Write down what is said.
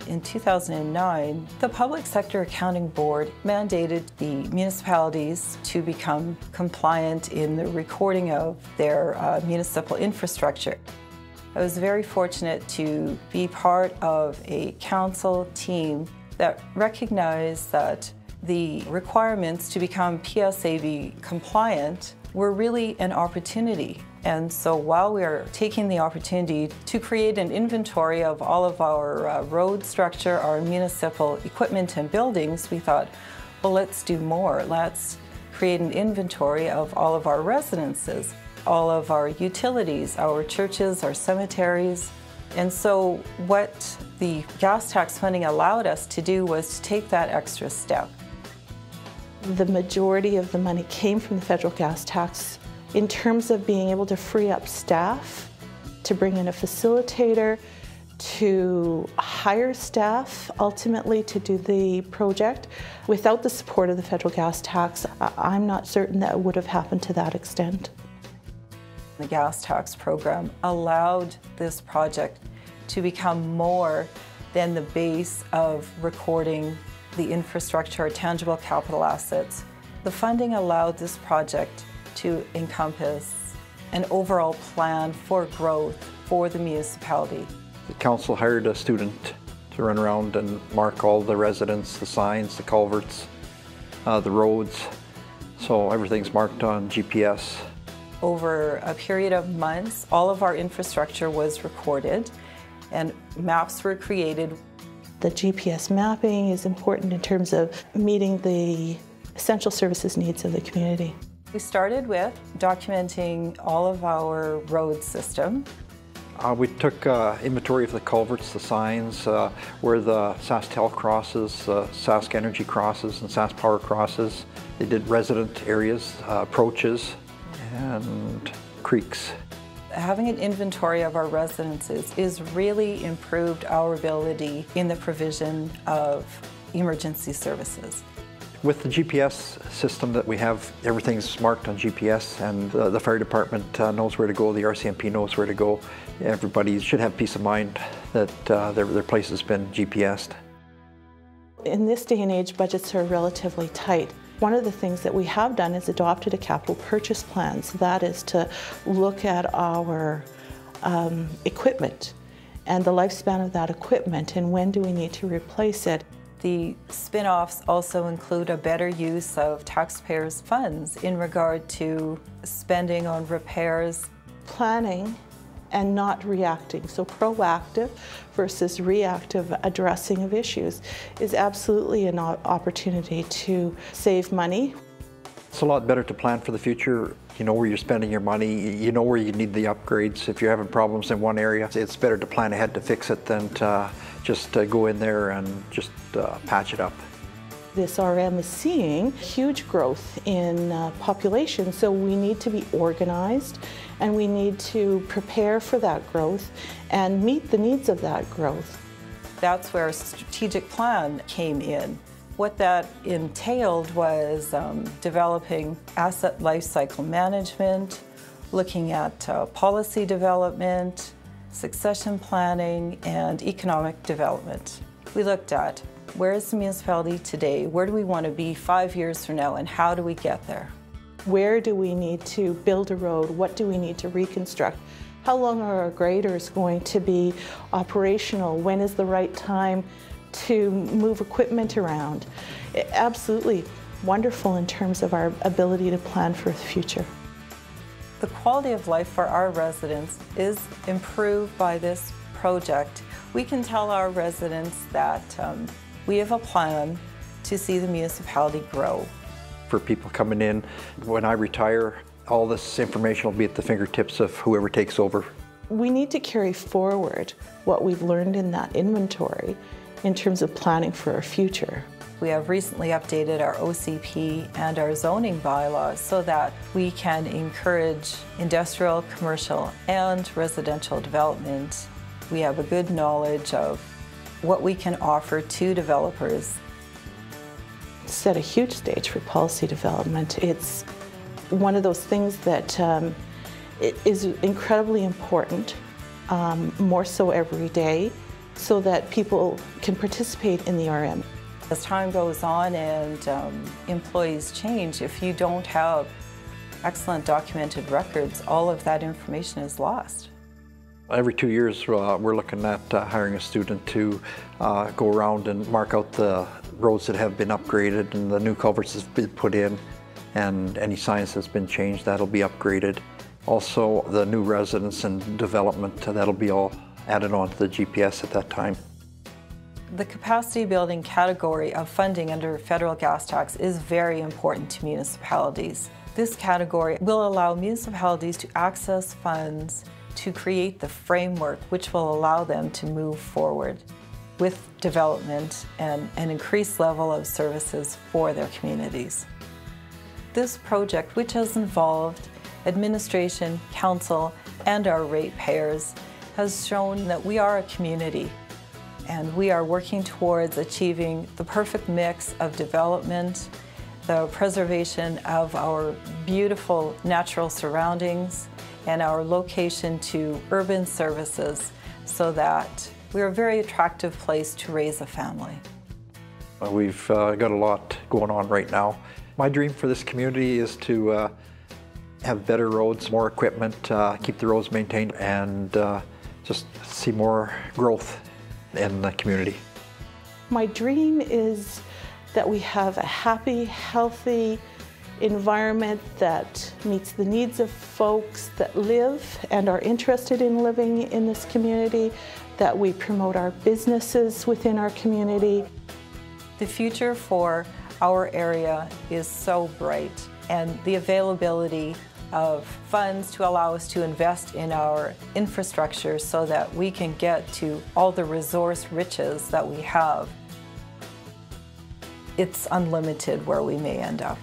In 2009, the Public Sector Accounting Board mandated the municipalities to become compliant in the recording of their municipal infrastructure. I was very fortunate to be part of a council team that recognized that the requirements to become PSAV compliant were really an opportunity. And so while we are taking the opportunity to create an inventory of all of our road structure, our municipal equipment and buildings, we thought, well, let's do more. Let's create an inventory of all of our residences, all of our utilities, our churches, our cemeteries. And so what the gas tax funding allowed us to do was to take that extra step. The majority of the money came from the federal gas tax in terms of being able to free up staff, to bring in a facilitator, to hire staff ultimately to do the project. Without the support of the federal gas tax, I'm not certain that it would have happened to that extent. The gas tax program allowed this project to become more than the base of recording the infrastructure or tangible capital assets. The funding allowed this project to encompass an overall plan for growth for the municipality. The council hired a student to run around and mark all the residents, the signs, the culverts, the roads. So everything's marked on GPS. Over a period of months, all of our infrastructure was recorded and maps were created. The GPS mapping is important in terms of meeting the essential services needs of the community. We started with documenting all of our road system. We took inventory of the culverts, the signs, where the SaskTel crosses, Sask Energy crosses, and Sask Power crosses. They did resident areas, approaches, and creeks. Having an inventory of our residences is really improved our ability in the provision of emergency services. With the GPS system that we have, everything's marked on GPS, and the fire department knows where to go, the RCMP knows where to go. Everybody should have peace of mind that their place has been GPS'd. In this day and age, budgets are relatively tight. One of the things that we have done is adopted a capital purchase plan. So that is to look at our equipment and the lifespan of that equipment and when do we need to replace it. The spin-offs also include a better use of taxpayers' funds in regard to spending on repairs. Planning and not reacting. So proactive versus reactive addressing of issues is absolutely an opportunity to save money. It's a lot better to plan for the future. You know where you're spending your money, you know where you need the upgrades. If you're having problems in one area, it's better to plan ahead to fix it than to just go in there and just patch it up. This RM is seeing huge growth in population, so we need to be organized and we need to prepare for that growth and meet the needs of that growth. That's where a strategic plan came in. What that entailed was developing asset lifecycle management, looking at policy development, succession planning, and economic development. We looked at where is the municipality today, where do we want to be 5 years from now, and how do we get there? Where do we need to build a road? What do we need to reconstruct? How long are our graders going to be operational? When is the right time to move equipment around? Absolutely wonderful in terms of our ability to plan for the future. The quality of life for our residents is improved by this project. We can tell our residents that we have a plan to see the municipality grow. For people coming in, when I retire, all this information will be at the fingertips of whoever takes over. We need to carry forward what we've learned in that inventory in terms of planning for our future. We have recently updated our OCP and our zoning bylaws so that we can encourage industrial, commercial, and residential development. We have a good knowledge of what we can offer to developers. Set a huge stage for policy development. It's one of those things that it is incredibly important, more so every day. so that people can participate in the RM. As time goes on and employees change, if you don't have excellent documented records, all of that information is lost. Every 2 years we're looking at hiring a student to go around and mark out the roads that have been upgraded and the new culverts have been put in, and any signs that's been changed, that'll be upgraded. Also the new residents and development, that'll be all added on to the GPS at that time. The capacity building category of funding under federal gas tax is very important to municipalities. This category will allow municipalities to access funds to create the framework which will allow them to move forward with development and an increased level of services for their communities. This project, which has involved administration, council, and our ratepayers, has shown that we are a community and we are working towards achieving the perfect mix of development, the preservation of our beautiful natural surroundings, and our location to urban services so that we're a very attractive place to raise a family. We've got a lot going on right now. My dream for this community is to have better roads, more equipment, keep the roads maintained, and just see more growth in the community. My dream is that we have a happy, healthy environment that meets the needs of folks that live and are interested in living in this community, that we promote our businesses within our community. The future for our area is so bright, and the availability of funds to allow us to invest in our infrastructure so that we can get to all the resource riches that we have. It's unlimited where we may end up.